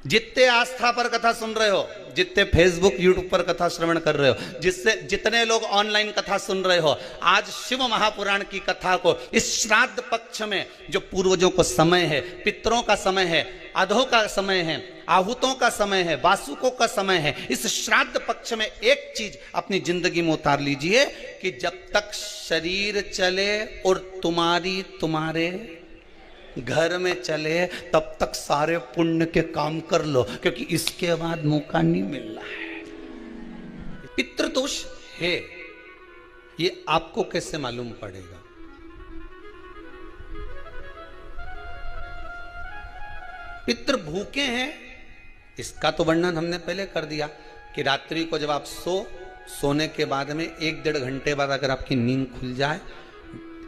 जितने आस्था पर कथा सुन रहे हो, जितने फेसबुक यूट्यूब पर कथा श्रवण कर रहे हो, जितने लोग ऑनलाइन कथा सुन रहे हो, आज शिव महापुराण की कथा को इस श्राद्ध पक्ष में जो पूर्वजों को समय है, पितरों का समय है, अधों का समय है, आहूतों का समय है, वासुकों का समय है, इस श्राद्ध पक्ष में एक चीज अपनी जिंदगी में उतार लीजिए कि जब तक शरीर चले और तुम्हारे घर में चले तब तक सारे पुण्य के काम कर लो, क्योंकि इसके बाद मौका नहीं मिल रहा है। पितृदोष है, ये आपको कैसे मालूम पड़ेगा? पितृ भूखे हैं, इसका तो वर्णन हमने पहले कर दिया कि रात्रि को जब आप सोने के बाद में 1-1.5 घंटे बाद अगर आपकी नींद खुल जाए,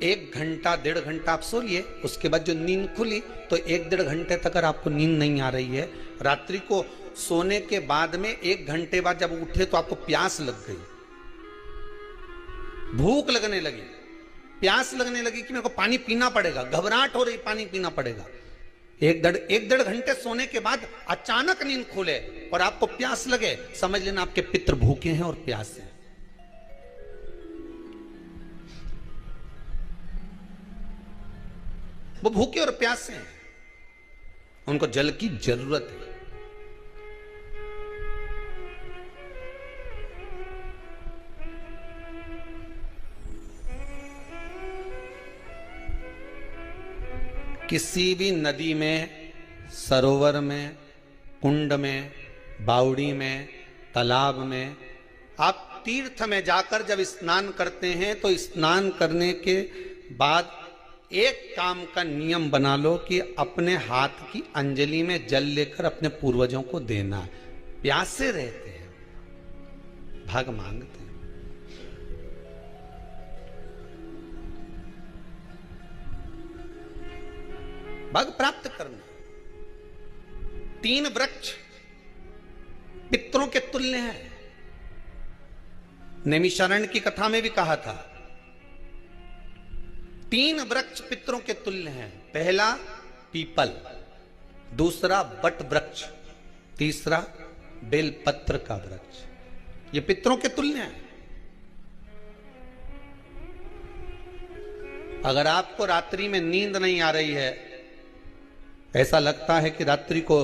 1 घंटा 1.5 घंटा आप सो लिए, उसके बाद जो नींद खुली तो 1-1.5 घंटे तक अगर आपको नींद नहीं आ रही है, रात्रि को सोने के बाद में 1 घंटे बाद जब उठे तो आपको प्यास लग गई, भूख लगने लगी, प्यास लगने लगी कि मेरे को पानी पीना पड़ेगा, घबराहट हो रही, पानी पीना पड़ेगा। 1-1.5 घंटे सोने के बाद अचानक नींद खुले और आपको प्यास लगे, समझ लेना आपके पितृ भूखे हैं और प्यास है। वो भूखे और प्यासे हैं, उनको जल की जरूरत है। किसी भी नदी में, सरोवर में, कुंड में, बावड़ी में, तालाब में, आप तीर्थ में जाकर जब स्नान करते हैं तो स्नान करने के बाद एक काम का नियम बना लो कि अपने हाथ की अंजलि में जल लेकर अपने पूर्वजों को देना। प्यासे रहते हैं, भाग मांगते हैं। भाग प्राप्त करना। 3 वृक्ष पितरों के तुल्य हैं। नैमिषारण्य की कथा में भी कहा था 3 वृक्ष पितरों के तुल्य हैं। पहला पीपल, दूसरा बट वृक्ष, तीसरा बेलपत्र का वृक्ष। ये पितरों के तुल्य हैं। अगर आपको रात्रि में नींद नहीं आ रही है, ऐसा लगता है कि रात्रि को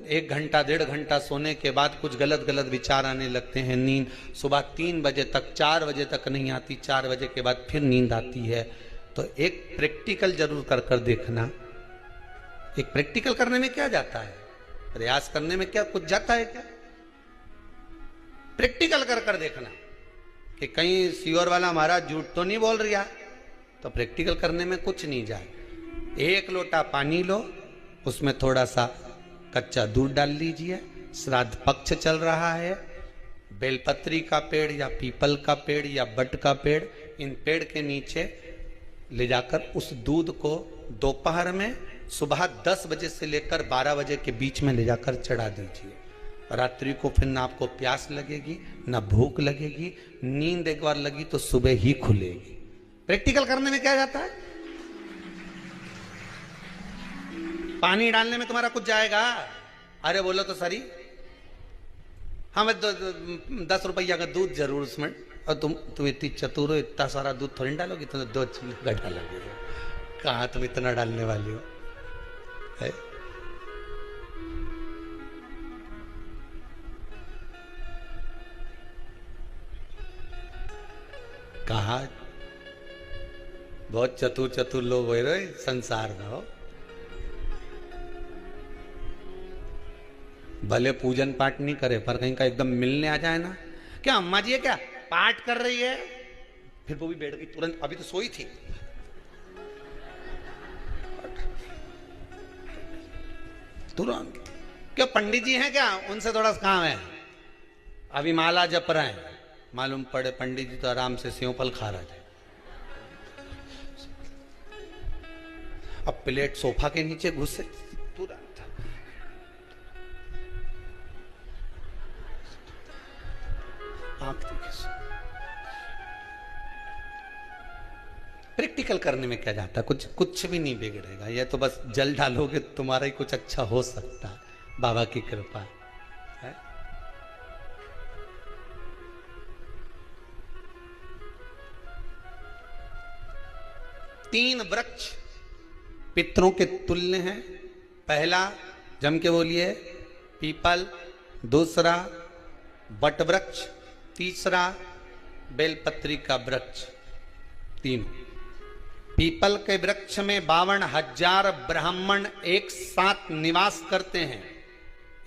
1 घंटा 1.5 घंटा सोने के बाद कुछ गलत विचार आने लगते हैं, नींद सुबह 3 बजे तक 4 बजे तक नहीं आती, 4 बजे के बाद फिर नींद आती है, तो एक प्रैक्टिकल जरूर कर देखना। एक प्रैक्टिकल करने में क्या जाता है? प्रयास करने में क्या कुछ जाता है क्या? प्रैक्टिकल कर देखना कि कहीं सीओर वाला महाराज झूठ तो नहीं बोल रहा, तो प्रैक्टिकल करने में कुछ नहीं जाए। 1 लोटा पानी लो, उसमें थोड़ा सा कच्चा दूध डाल लीजिए, श्राद्ध पक्ष चल रहा है, बेलपत्री का पेड़ या पीपल का पेड़ या बट का पेड़, इन पेड़ के नीचे ले जाकर उस दूध को दोपहर में सुबह 10 बजे से लेकर 12 बजे के बीच में ले जाकर चढ़ा दीजिए। रात्रि को फिर ना आपको प्यास लगेगी, ना भूख लगेगी, नींद एक बार लगी तो सुबह ही खुलेगी। प्रैक्टिकल करने में क्या जाता है? पानी डालने में तुम्हारा कुछ जाएगा? अरे बोलो तो सरी, हमें 10 रुपया का दूध जरूर उसमें, और तुम इतनी चतुर हो, इतना सारा दूध थोड़ी डालोगी, तुम 2 चम्मच डालोगे। कहाँ तुम इतना डालने वाली हो है? कहा बहुत चतुर लोग हो रहे संसार में हो। भले पूजन पाठ नहीं करे, पर कहीं का एकदम मिलने आ जाए ना, क्या अम्मा जी है क्या पाठ कर रही है, फिर वो भी बैठ गई तुरंत, अभी तो सोई थी, तुरंत। क्या पंडित जी हैं क्या? उनसे थोड़ा काम है, अभी माला जप रहे हैं, मालूम पड़े पंडित जी तो आराम से सेव फल खा रहे थे। अब प्लेट सोफा के नीचे घुसे, तुरंत प्रैक्टिकल करने में क्या जाता है? कुछ भी नहीं बिगड़ेगा। ये तो बस जल डालोगे तुम्हारा ही कुछ अच्छा हो सकता है, बाबा की कृपा है। तीन वृक्ष पितरों के तुल्य हैं। पहला जम के बोलिए पीपल, दूसरा बट वृक्ष, तीसरा बेलपत्री का वृक्ष। तीन पीपल के वृक्ष में 52,000 ब्राह्मण एक साथ निवास करते हैं,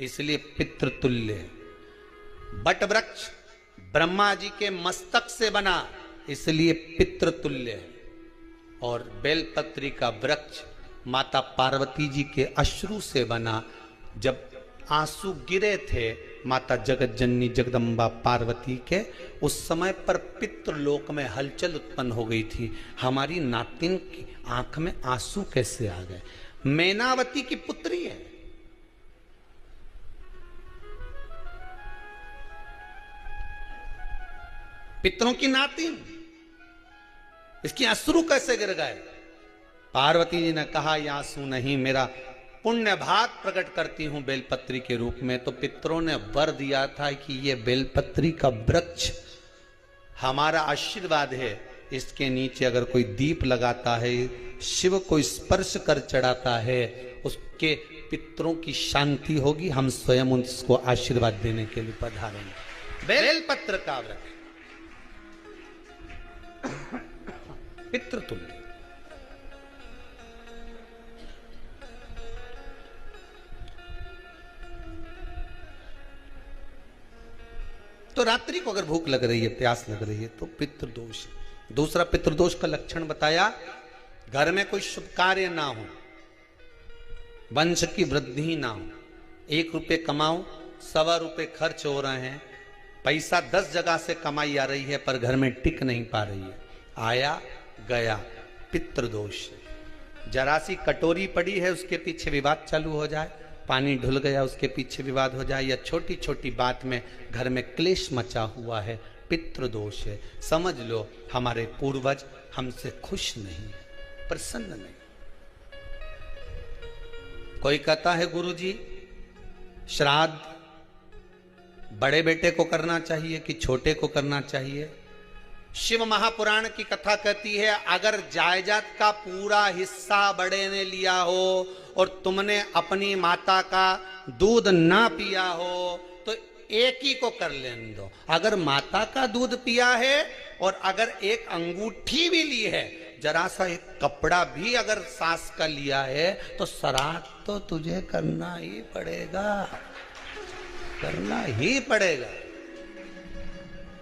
इसलिए पितृतुल्य है। बट वृक्ष ब्रह्मा जी के मस्तक से बना, इसलिए पितृतुल्य है। और बेलपत्री का वृक्ष माता पार्वती जी के अश्रु से बना। जब आंसू गिरे थे माता जगत जननी जगदम्बा पार्वती के, उस समय पर पितृलोक में हलचल उत्पन्न हो गई थी। हमारी नातिन की आंख में आंसू कैसे आ गए? मैनावती की पुत्री है। पितरों की नातिन, इसकी अश्रु कैसे गिर गए? पार्वती जी ने कहा ये आंसू नहीं, मेरा पुण्य भाग प्रकट करती हूं बेलपत्री के रूप में। तो पितरों ने वर दिया था कि ये बेलपत्री का वृक्ष हमारा आशीर्वाद है, इसके नीचे अगर कोई दीप लगाता है, शिव को स्पर्श कर चढ़ाता है, उसके पितरों की शांति होगी। हम स्वयं उसको आशीर्वाद देने के लिए पधारेंगे। बेलपत्र का वृक्ष पितृतुल्य। तो रात्रि को अगर भूख लग रही है, प्यास लग रही है, तो पितृदोष। दूसरा पितृदोष का लक्षण बताया, घर में कोई शुभ कार्य ना हो, वंश की वृद्धि ना हो। 1 रुपये कमाओ, 1.25 रुपये खर्च हो रहे हैं, पैसा 10 जगह से कमाई आ रही है पर घर में टिक नहीं पा रही है, आया गया, पितृदोष। जरा सी कटोरी पड़ी है, उसके पीछे विवाद चालू हो जाए, पानी ढुल गया उसके पीछे विवाद हो जाए, या छोटी छोटी बात में घर में क्लेश मचा हुआ है, पितृदोष है। समझ लो हमारे पूर्वज हमसे खुश नहीं, प्रसन्न नहीं। कोई कहता है गुरुजी श्राद्ध बड़े बेटे को करना चाहिए कि छोटे को करना चाहिए? शिव महापुराण की कथा कहती है, अगर जायदाद का पूरा हिस्सा बड़े ने लिया हो और तुमने अपनी माता का दूध ना पिया हो तो एक ही को कर लेने दो। अगर माता का दूध पिया है और अगर एक अंगूठी भी ली है, जरा सा एक कपड़ा भी अगर सास का लिया है, तो श्राद्ध तो तुझे करना ही पड़ेगा, करना ही पड़ेगा।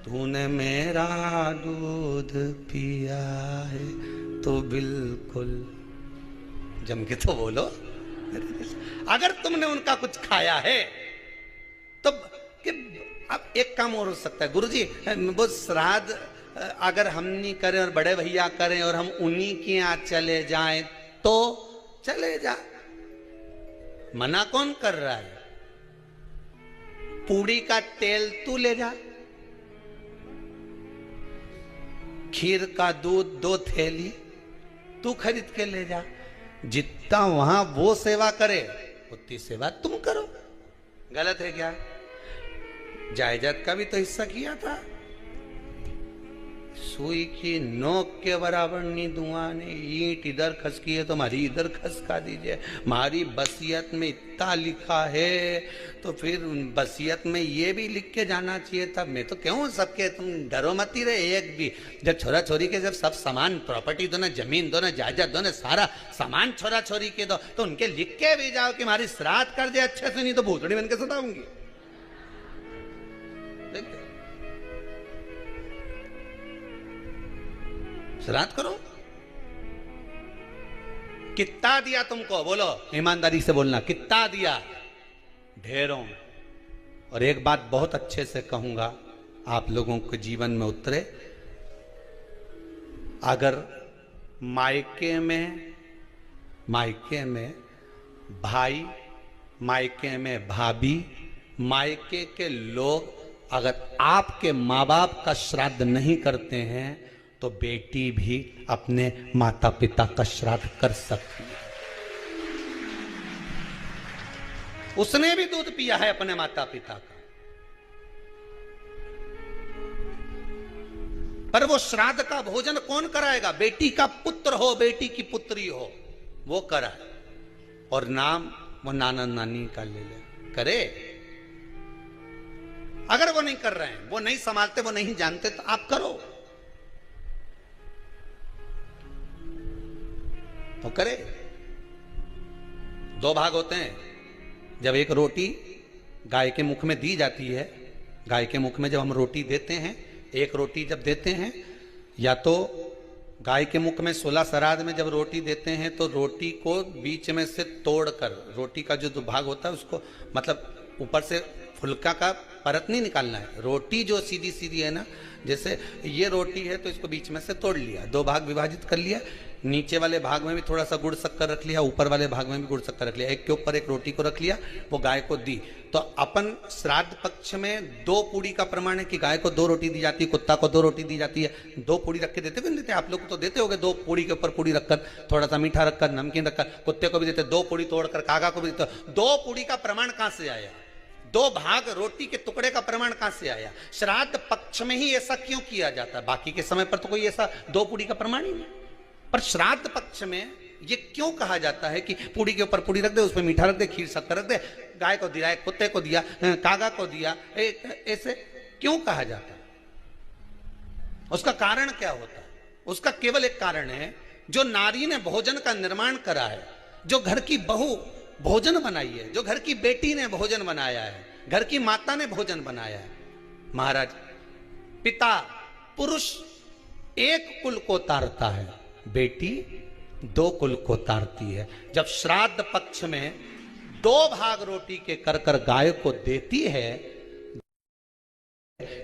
तूने मेरा दूध पिया है तो बिल्कुल, जम के तो बोलो। अगर तुमने उनका कुछ खाया है तो अब एक काम और हो सकता है, गुरुजी वो श्राद्ध अगर हम नहीं करें और बड़े भैया करें और हम उन्हीं के यहाँ चले जाएं तो चले जा, मना कौन कर रहा है? पूड़ी का तेल तू ले जा, खीर का दूध 2 थैली तू खरीद के ले जा। जितना वहां वो सेवा करे उतनी सेवा तुम करो। गलत है क्या? जायदाद का भी तो हिस्सा किया था। सुई की नोक के बराबर नहीं धुआं ने, ईंट इधर खसकी है तो हमारी इधर खसका दीजिए। हमारी बसियत में इतना लिखा है तो फिर बसियत में ये भी लिख के जाना चाहिए था। मैं तो क्यों सबके, तुम डरो मत ही रहे एक भी। जब छोरा छोरी के जब सब सामान, प्रॉपर्टी दो ना, जमीन दो ना, जायदाद दो ना, सारा सामान छोरा छोरी के दो, तो उनके लिख के भी जाओ कि हमारी श्राद्ध कर दे अच्छे से, नहीं तो भूतड़ी बन के सताऊंगी। श्राद्ध करो। कितना दिया तुमको? बोलो ईमानदारी से बोलना, कितना दिया? ढेरों। और एक बात बहुत अच्छे से कहूंगा, आप लोगों के जीवन में उतरे। अगर मायके में भाई, मायके में भाभी, मायके के लोग अगर आपके माँ बाप का श्राद्ध नहीं करते हैं तो बेटी भी अपने माता पिता का श्राद्ध कर सकती है। उसने भी दूध पिया है अपने माता पिता का, पर वो श्राद्ध का भोजन कौन कराएगा? बेटी का पुत्र हो, बेटी की पुत्री हो, वो कराए, और नाम वो नाना नानी का ले ले, करे। अगर वो नहीं कर रहे हैं, वो नहीं संभालते, वो नहीं जानते, तो आप करो, तो करे। दो भाग होते हैं। जब एक रोटी गाय के मुख में दी जाती है, गाय के मुख में जब हम रोटी देते हैं, एक रोटी जब देते हैं, या तो गाय के मुख में 16 श्राद्ध में जब रोटी देते हैं तो रोटी को बीच में से तोड़कर, रोटी का जो भाग होता है उसको, मतलब ऊपर से फुलका का परत नहीं निकालना है, रोटी जो सीधी सीधी है ना, जैसे ये रोटी है तो इसको बीच में से तोड़ लिया, दो भाग विभाजित कर लिया, नीचे वाले भाग में भी थोड़ा सा गुड़ शक्कर रख लिया, ऊपर वाले भाग में भी गुड़ शक्कर रख लिया, एक के ऊपर एक रोटी को रख लिया, वो गाय को दी। तो अपन श्राद्ध पक्ष में 2 पूड़ी का प्रमाण है कि गाय को 2 रोटी दी जाती है, कुत्ता को 2 रोटी दी जाती है। 2 पूड़ी रख के देते भी नहीं देते? आप लोग तो देते होगे, 2 पूड़ी के ऊपर पूड़ी रखकर, थोड़ा सा मीठा रखकर, नमकीन रखकर, कुत्ते को भी देते, 2 पूड़ी तोड़कर कागा को भी देते। 2 पूड़ी का प्रमाण कहां से आया? 2 भाग रोटी के टुकड़े का प्रमाण कहां से आया? श्राद्ध पक्ष में ही ऐसा क्यों किया जाता है? बाकी के समय पर तो कोई ऐसा 2 पूड़ी का प्रमाण ही नहीं, पर श्राद्ध पक्ष में ये क्यों कहा जाता है कि पूड़ी के ऊपर पूड़ी रख दे, उसमें मीठा रख दे, खीर शक्कर रख दे, गाय को दिया, कुत्ते को दिया, कागा को दिया, ऐसे क्यों कहा जाता है? उसका कारण क्या होता है? उसका केवल एक कारण है, जो नारी ने भोजन का निर्माण करा है, जो घर की बहू भोजन बनाई है, जो घर की बेटी ने भोजन बनाया है, घर की माता ने भोजन बनाया है। महाराज, पिता पुरुष एक कुल को तारता है, बेटी 2 कुल को तारती है। जब श्राद्ध पक्ष में 2 भाग रोटी के कर कर गाय को देती है,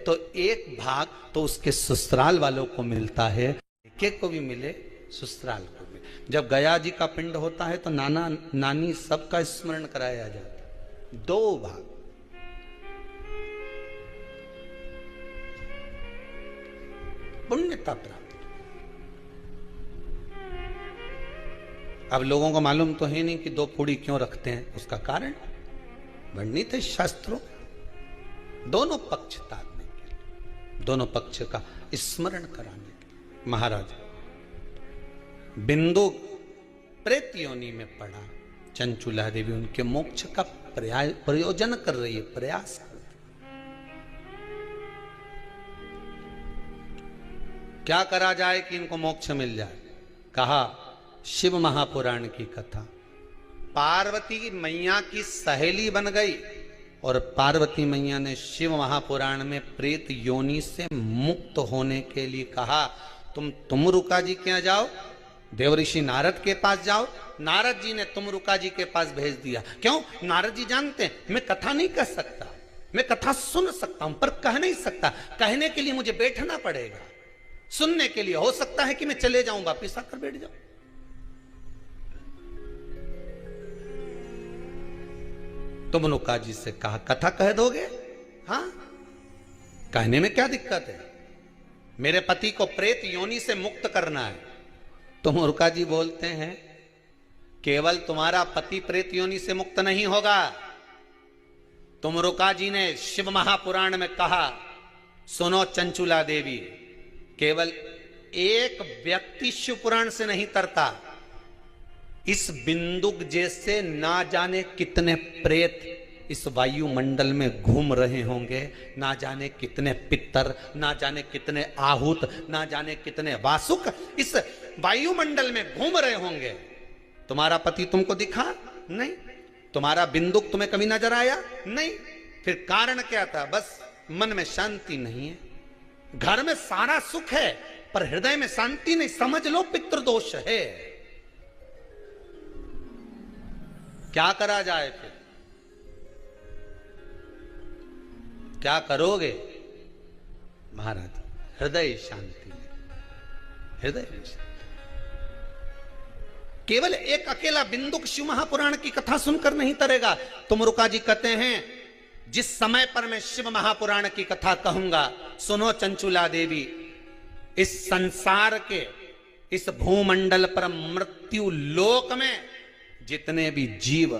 तो 1 भाग तो उसके ससुराल वालों को मिलता है, एक को भी मिले, ससुराल को मिले। जब गया जी का पिंड होता है तो नाना नानी सबका स्मरण कराया जाता है। 2 भाग, पुण्यता प्राप्त। अब लोगों को मालूम तो है नहीं कि 2 पूड़ी क्यों रखते हैं, उसका कारण वर्णित है शास्त्रों, दोनों पक्ष तारने के लिए, दोनों पक्ष का स्मरण कराने के लिए। महाराज, बिंदु प्रेत योनि में पड़ा, चंचुला देवी उनके मोक्ष का प्रयोजन कर रही है, प्रयास कर रही। क्या करा जाए कि इनको मोक्ष मिल जाए? कहा शिव महापुराण की कथा। पार्वती मैया की सहेली बन गई और पार्वती मैया ने शिव महापुराण में प्रेत योनि से मुक्त होने के लिए कहा, तुम रुका जी के यहाँ जाओ, देवऋषि नारद के पास जाओ। नारद जी ने तुमरुका जी के पास भेज दिया। क्यों? नारद जी जानते हैं मैं कथा नहीं कर सकता, मैं कथा सुन सकता हूं पर कह नहीं सकता, कहने के लिए मुझे बैठना पड़ेगा, सुनने के लिए हो सकता है कि मैं चले जाऊं, वापिस आकर बैठ जाऊं। तुमरुका जी से कहा कथा कह दोगे? हाँ, कहने में क्या दिक्कत है, मेरे पति को प्रेत योनि से मुक्त करना है। तुमरुका जी बोलते हैं केवल तुम्हारा पति प्रेत योनि से मुक्त नहीं होगा। तुमरुका जी ने शिव महापुराण में कहा, सुनो चंचुला देवी, केवल एक व्यक्ति शिव पुराण से नहीं तरता, इस बिंदुक जैसे ना जाने कितने प्रेत इस वायुमंडल में घूम रहे होंगे, ना जाने कितने पितर, ना जाने कितने आहूत, ना जाने कितने वासुक इस वायुमंडल में घूम रहे होंगे। तुम्हारा पति तुमको दिखा नहीं, तुम्हारा बिंदुक तुम्हें कभी नजर आया नहीं, फिर कारण क्या था? बस मन में शांति नहीं है, घर में सारा सुख है पर हृदय में शांति नहीं, समझ लो पितृदोष है। क्या करा जाए फिर? क्या करोगे? महाराज, हृदय शांति है, हृदय शांति। केवल एक अकेला बिंदुक शिव महापुराण की कथा सुनकर नहीं तरेगा। तुमरुका जी कहते हैं जिस समय पर मैं शिव महापुराण की कथा कहूंगा, सुनो चंचुला देवी, इस संसार के इस भूमंडल पर मृत्यु लोक में जितने भी जीव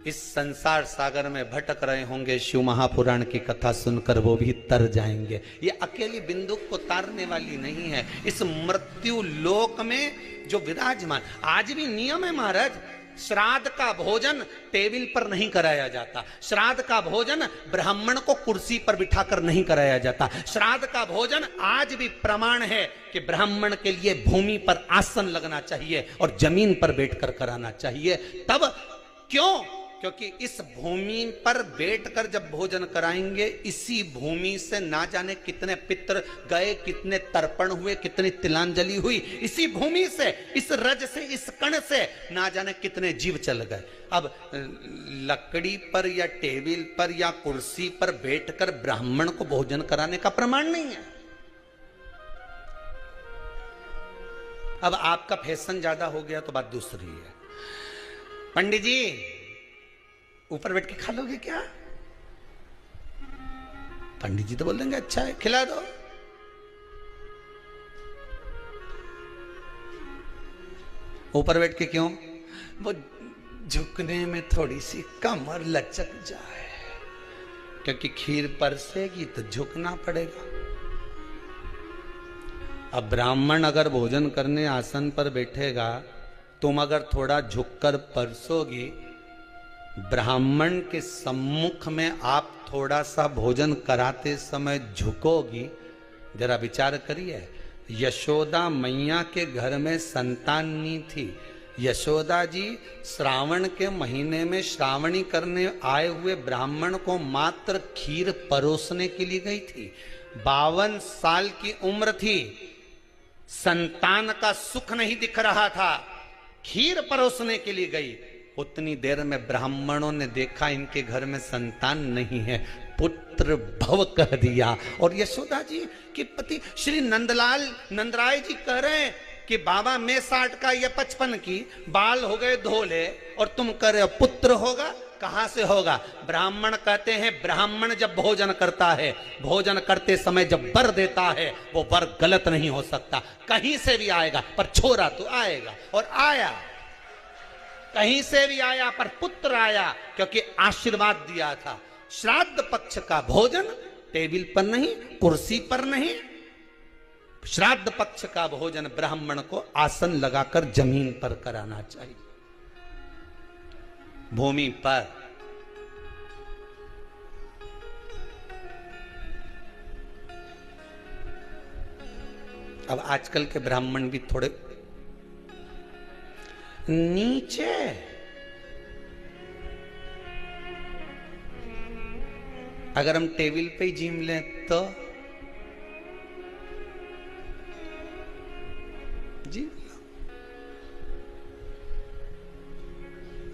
इस संसार सागर में भटक रहे होंगे, शिव महापुराण की कथा सुनकर वो भी तर जाएंगे। ये अकेली बिंदुक को तारने वाली नहीं है। इस मृत्यु लोक में जो विराजमान, आज भी नियम है महाराज, श्राद्ध का भोजन टेबल पर नहीं कराया जाता। श्राद्ध का भोजन ब्राह्मण को कुर्सी पर बिठाकर नहीं कराया जाता। श्राद्ध का भोजन आज भी प्रमाण है कि ब्राह्मण के लिए भूमि पर आसन लगना चाहिए और जमीन पर बैठकर कराना चाहिए। तब क्यों? क्योंकि इस भूमि पर बैठकर जब भोजन कराएंगे, इसी भूमि से ना जाने कितने पितृ गए, कितने तर्पण हुए, कितनी तिलांजलि हुई, इसी भूमि से, इस रज से, इस कण से ना जाने कितने जीव चल गए। अब लकड़ी पर या टेबल पर या कुर्सी पर बैठकर ब्राह्मण को भोजन कराने का प्रमाण नहीं है। अब आपका फैशन ज्यादा हो गया तो बात दूसरी है। पंडित जी ऊपर बैठ के खा लोगे क्या? पंडित जी तो बोल देंगे अच्छा है, खिला दो। ऊपर बैठ के क्यों? वो झुकने में थोड़ी सी कमर लचक जाए, क्योंकि खीर परसेगी तो झुकना पड़ेगा। अब ब्राह्मण अगर भोजन करने आसन पर बैठेगा, तुम अगर थोड़ा झुककर परसोगी, ब्राह्मण के सम्मुख में आप थोड़ा सा भोजन कराते समय झुकोगी। जरा विचार करिए, यशोदा मैया के घर में संतान नहीं थी। यशोदा जी श्रावण के महीने में श्रावणी करने आए हुए ब्राह्मण को मात्र खीर परोसने के लिए गई थी। 52 साल की उम्र थी, संतान का सुख नहीं दिख रहा था, खीर परोसने के लिए गई। उतनी देर में ब्राह्मणों ने देखा इनके घर में संतान नहीं है, पुत्र भव कह दिया। और यशोदा जी के पति श्री नंदराय जी कह रहे हैं कि बाबा मैं 60 का या 55 की, बाल हो गए धोले, और तुम कह रहे हो पुत्र होगा। कहां से होगा? ब्राह्मण कहते हैं ब्राह्मण जब भोजन करता है, भोजन करते समय जब वर देता है, वो वर गलत नहीं हो सकता, कहीं से भी आएगा, पर छोरा तो आएगा। और आया, कहीं से भी आया, पर पुत्र आया, क्योंकि आशीर्वाद दिया था। श्राद्ध पक्ष का भोजन टेबल पर नहीं, कुर्सी पर नहीं, श्राद्ध पक्ष का भोजन ब्राह्मण को आसन लगाकर जमीन पर कराना चाहिए, भूमि पर। अब आजकल के ब्राह्मण भी थोड़े नीचे, अगर हम टेबल पे ही जिम लें तो जी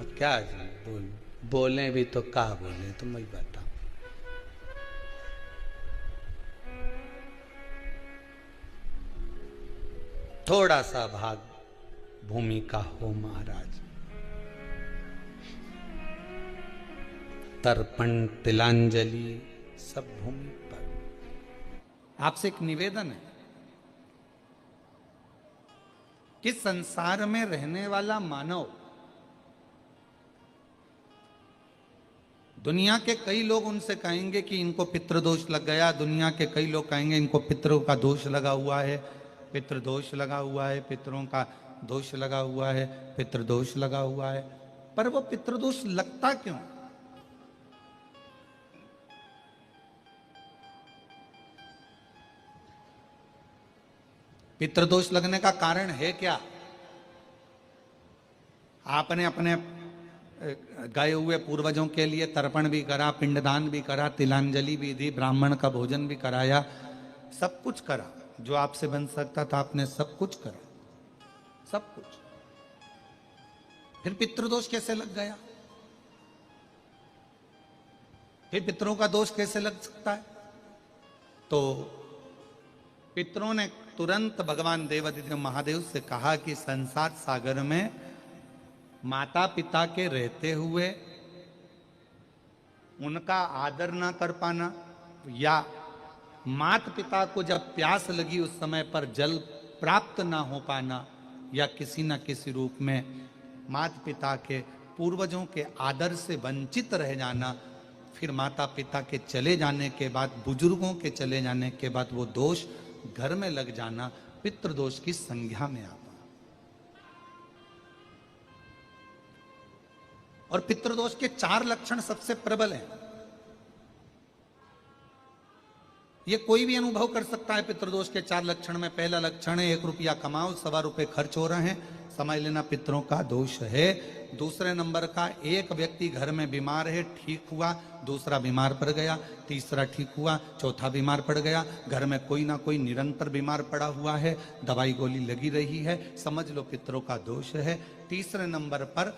अब क्या बोले भी तो क्या बोले, तो मैं बताऊं। थोड़ा सा भाग भूमि का हो महाराज। तर्पण तिलांजलि सब भूमि पर। आपसे एक निवेदन है कि संसार में रहने वाला मानव, दुनिया के कई लोग उनसे कहेंगे कि इनको पितृदोष लग गया, दुनिया के कई लोग कहेंगे इनको पितरों का दोष लगा हुआ है, पितृदोष लगा हुआ है, पितरों का दोष लगा हुआ है, पितृदोष लगा हुआ है। पर वो पितृदोष लगता क्यों? पितृदोष लगने का कारण है क्या? आपने अपने गए हुए पूर्वजों के लिए तर्पण भी करा, पिंडदान भी करा, तिलांजलि भी दी, ब्राह्मण का भोजन भी कराया, सब कुछ करा जो आपसे बन सकता था, आपने सब कुछ करा, सब कुछ। फिर पितृदोष कैसे लग गया? फिर पितरों का दोष कैसे लग सकता है? तो पितरों ने तुरंत भगवान देवादिदेव महादेव से कहा कि संसार सागर में माता पिता के रहते हुए उनका आदर ना कर पाना, या माता पिता को जब प्यास लगी उस समय पर जल प्राप्त ना हो पाना, या किसी न किसी रूप में माता पिता के पूर्वजों के आदर से वंचित रह जाना, फिर माता पिता के चले जाने के बाद, बुजुर्गों के चले जाने के बाद वो दोष घर में लग जाना पितृदोष की संज्ञा में आता। और पितृदोष के 4 लक्षण सबसे प्रबल हैं। ये कोई भी अनुभव कर सकता है। पितृदोष के 4 लक्षण में पहला लक्षण है 1 रुपया कमाओ, 1.25 रुपये खर्च हो रहे हैं, समझ लेना पितरों का दोष है। दूसरे नंबर का, एक व्यक्ति घर में बीमार है, ठीक हुआ, दूसरा बीमार पड़ गया, तीसरा ठीक हुआ, चौथा बीमार पड़ गया, घर में कोई ना कोई निरंतर बीमार पड़ा हुआ है, दवाई गोली लगी रही है, समझ लो पितरों का दोष है। तीसरे नंबर पर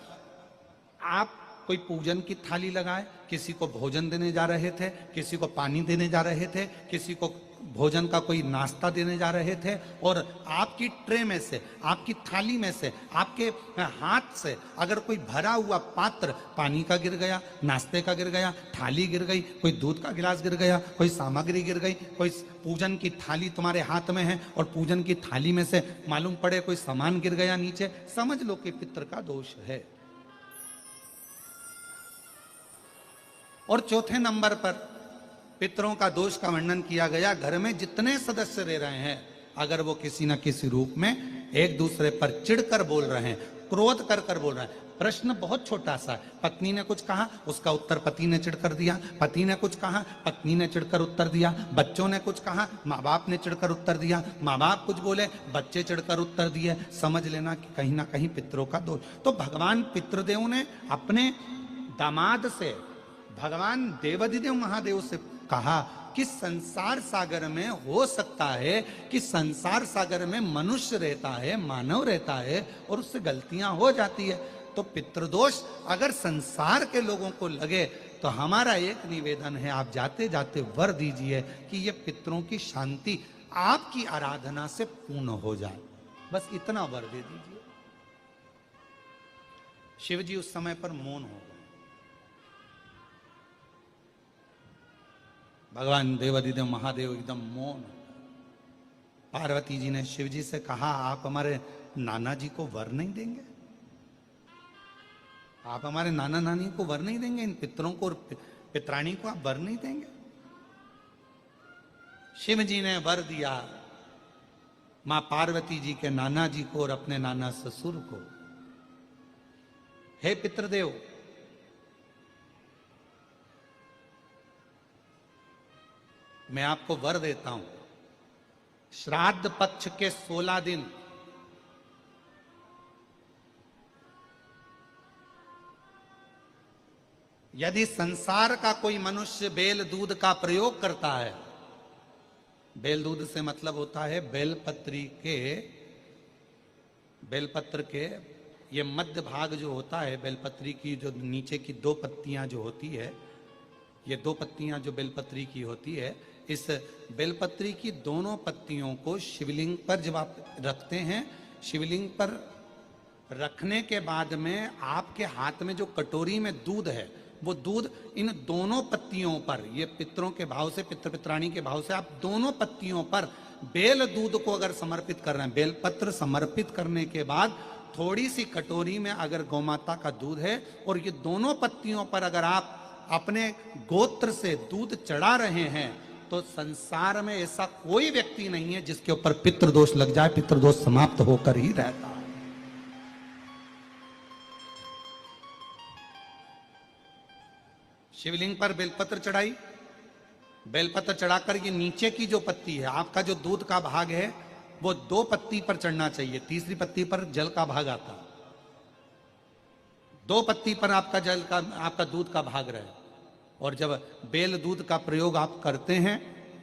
आप कोई पूजन की थाली लगाए, किसी को भोजन देने जा रहे थे, किसी को पानी देने जा रहे थे, किसी को भोजन का कोई नाश्ता देने जा रहे थे, और आपकी ट्रे में से, आपकी थाली में से, आपके हाथ से अगर कोई भरा हुआ पात्र पानी का गिर गया, नाश्ते का गिर गया, थाली गिर गई, कोई दूध का गिलास गिर गया, कोई सामग्री गिर गई, कोई पूजन की थाली तुम्हारे हाथ में है और पूजन की थाली में से मालूम पड़े कोई सामान गिर गया नीचे, समझ लो कि पितर का दोष है। और चौथे नंबर पर पितरों का दोष का वर्णन किया गया, घर में जितने सदस्य रह रहे हैं, अगर वो किसी न किसी रूप में एक दूसरे पर चिढ़कर बोल रहे हैं, क्रोध कर कर बोल रहे हैं। प्रश्न बहुत छोटा सा है, पत्नी ने कुछ कहा, उसका उत्तर पति ने चिढ़कर दिया, पति ने कुछ कहा, पत्नी ने चिढ़कर उत्तर दिया, बच्चों ने कुछ कहा, माँ बाप ने चिढ़कर उत्तर दिया, माँ बाप कुछ बोले, बच्चे चिढ़कर उत्तर दिए, समझ लेना कि कहीं ना कहीं पितरों का दोष। तो भगवान पितृदेव ने अपने दामाद से, भगवान देवाधिदेव महादेव से कहा कि संसार सागर में हो सकता है कि संसार सागर में मनुष्य रहता है, मानव रहता है, और उससे गलतियां हो जाती है। तो पितृदोष अगर संसार के लोगों को लगे तो हमारा एक निवेदन है, आप जाते जाते वर दीजिए कि ये पितरों की शांति आपकी आराधना से पूर्ण हो जाए, बस इतना वर दे दीजिए। शिव जी उस समय पर मौन हो गए। भगवान देवाधिदेव महादेव एकदम मौन। पार्वती जी ने शिव जी से कहा, आप हमारे नाना जी को वर नहीं देंगे? आप हमारे नाना नानी को वर नहीं देंगे? इन पितरों को और पितरानी को आप वर नहीं देंगे? शिव जी ने वर दिया मां पार्वती जी के नाना जी को और अपने नाना ससुर को। हे पितृदेव, मैं आपको वर देता हूं, श्राद्ध पक्ष के 16 दिन यदि संसार का कोई मनुष्य बेल दूध का प्रयोग करता है, बेल दूध से मतलब होता है बेलपत्र के ये मध्य भाग जो होता है, बेलपत्री की जो नीचे की 2 पत्तियां जो होती है, ये 2 पत्तियां जो बेलपत्री की होती है, इस बेलपत्री की दोनों पत्तियों को शिवलिंग पर जब आप रखते हैं, शिवलिंग पर रखने के बाद में आपके हाथ में जो कटोरी में दूध है, वो दूध इन दोनों पत्तियों पर, ये पितरों के भाव से, पितृ पितरानी के भाव से, आप दोनों पत्तियों पर बेल दूध को अगर समर्पित कर रहे हैं, बेलपत्र समर्पित करने के बाद थोड़ी सी कटोरी में अगर गौमाता का दूध है और ये दोनों पत्तियों पर अगर आप अपने गोत्र से दूध चढ़ा रहे हैं, तो संसार में ऐसा कोई व्यक्ति नहीं है जिसके ऊपर पितृदोष लग जाए। पितृदोष समाप्त होकर ही रहता है। शिवलिंग पर बेलपत्र चढ़ाई, बेलपत्र चढ़ाकर ये नीचे की जो पत्ती है, आपका जो दूध का भाग है, वो 2 पत्ती पर चढ़ना चाहिए, तीसरी पत्ती पर जल का भाग आता, 2 पत्ती पर आपका जल का, आपका दूध का भाग रहे। और जब बेल दूध का प्रयोग आप करते हैं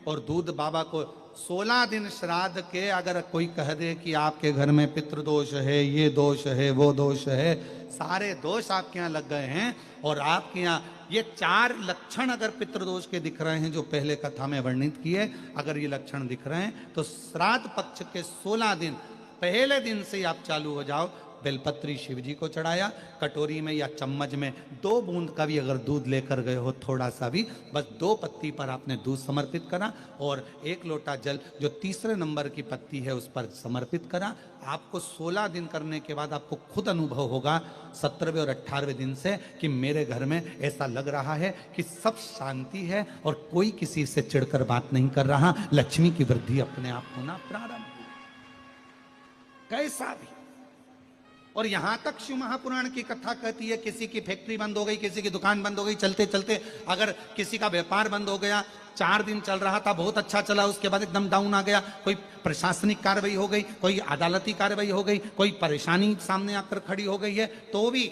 और दूध बाबा को 16 दिन श्राद्ध के अगर कोई कह दे कि आपके घर में पितृदोष है, ये दोष है, वो दोष है, सारे दोष आपके यहाँ लग गए हैं, और आपके यहाँ ये 4 लक्षण अगर पितृदोष के दिख रहे हैं जो पहले कथा में वर्णित किए, अगर ये लक्षण दिख रहे हैं, तो श्राद्ध पक्ष के 16 दिन पहले दिन से ही आप चालू हो जाओ, बेलपत्री शिव जी को चढ़ाया, कटोरी में या चम्मच में 2 बूंद का भी अगर दूध लेकर गए हो, थोड़ा सा भी, बस 2 पत्ती पर आपने दूध समर्पित करा और 1 लोटा जल जो तीसरे नंबर की पत्ती है उस पर समर्पित करा। आपको 16 दिन करने के बाद आपको खुद अनुभव होगा 17वें और 18वें दिन से कि मेरे घर में ऐसा लग रहा है कि सब शांति है और कोई किसी से चिढ़कर बात नहीं कर रहा, लक्ष्मी की वृद्धि अपने आप होना प्रारंभ, कैसा भी। और यहां तक शिव महापुराण की कथा कहती है किसी की फैक्ट्री बंद हो गई, किसी की दुकान बंद हो गई, चलते चलते अगर किसी का व्यापार बंद हो गया, 4 दिन चल रहा था, बहुत अच्छा चला, उसके बाद एकदम डाउन आ गया, कोई प्रशासनिक कार्रवाई हो गई, कोई अदालती कार्रवाई हो गई, कोई परेशानी सामने आकर खड़ी हो गई है, तो भी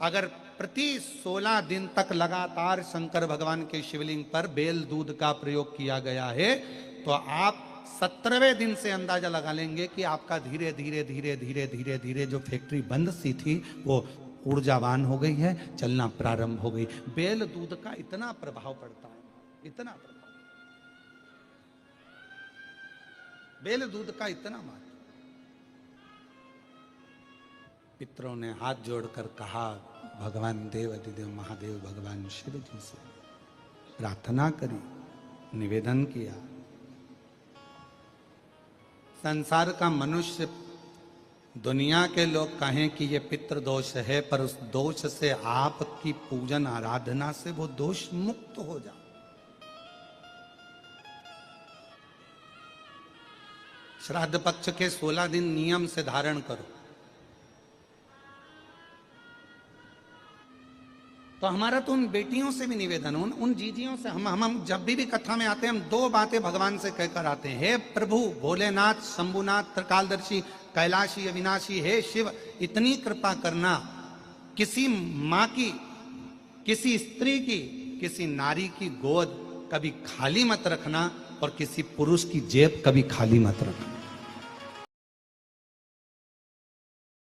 अगर प्रति 16 दिन तक लगातार शंकर भगवान के शिवलिंग पर बेल दूध का प्रयोग किया गया है, तो आप 17वें दिन से अंदाजा लगा लेंगे कि आपका धीरे धीरे धीरे धीरे धीरे धीरे जो फैक्ट्री बंद सी थी वो ऊर्जावान हो गई है, चलना प्रारंभ हो गई। बेल दूध का इतना प्रभाव पड़ता है, इतना प्रभाव, बेल दूध का इतना महत्व। पितरों ने हाथ जोड़कर कहा, भगवान देव अधिदेव महादेव भगवान शिव जी से प्रार्थना करी, निवेदन किया। संसार का मनुष्य, दुनिया के लोग कहें कि ये पितृ दोष है, पर उस दोष से आपकी पूजन आराधना से वो दोष मुक्त हो जाओ। श्राद्ध पक्ष के 16 दिन नियम से धारण करो। तो हमारा तो उन बेटियों से भी निवेदन, उन जीजियों से, हम जब भी कथा में आते हैं, हम 2 बातें भगवान से कहकर आते हैं, हे प्रभु भोलेनाथ, शंभुनाथ, त्रिकालदर्शी, कैलाशी, अविनाशी, हे शिव, इतनी कृपा करना, किसी माँ की, किसी स्त्री की, किसी नारी की गोद कभी खाली मत रखना और किसी पुरुष की जेब कभी खाली मत रखना।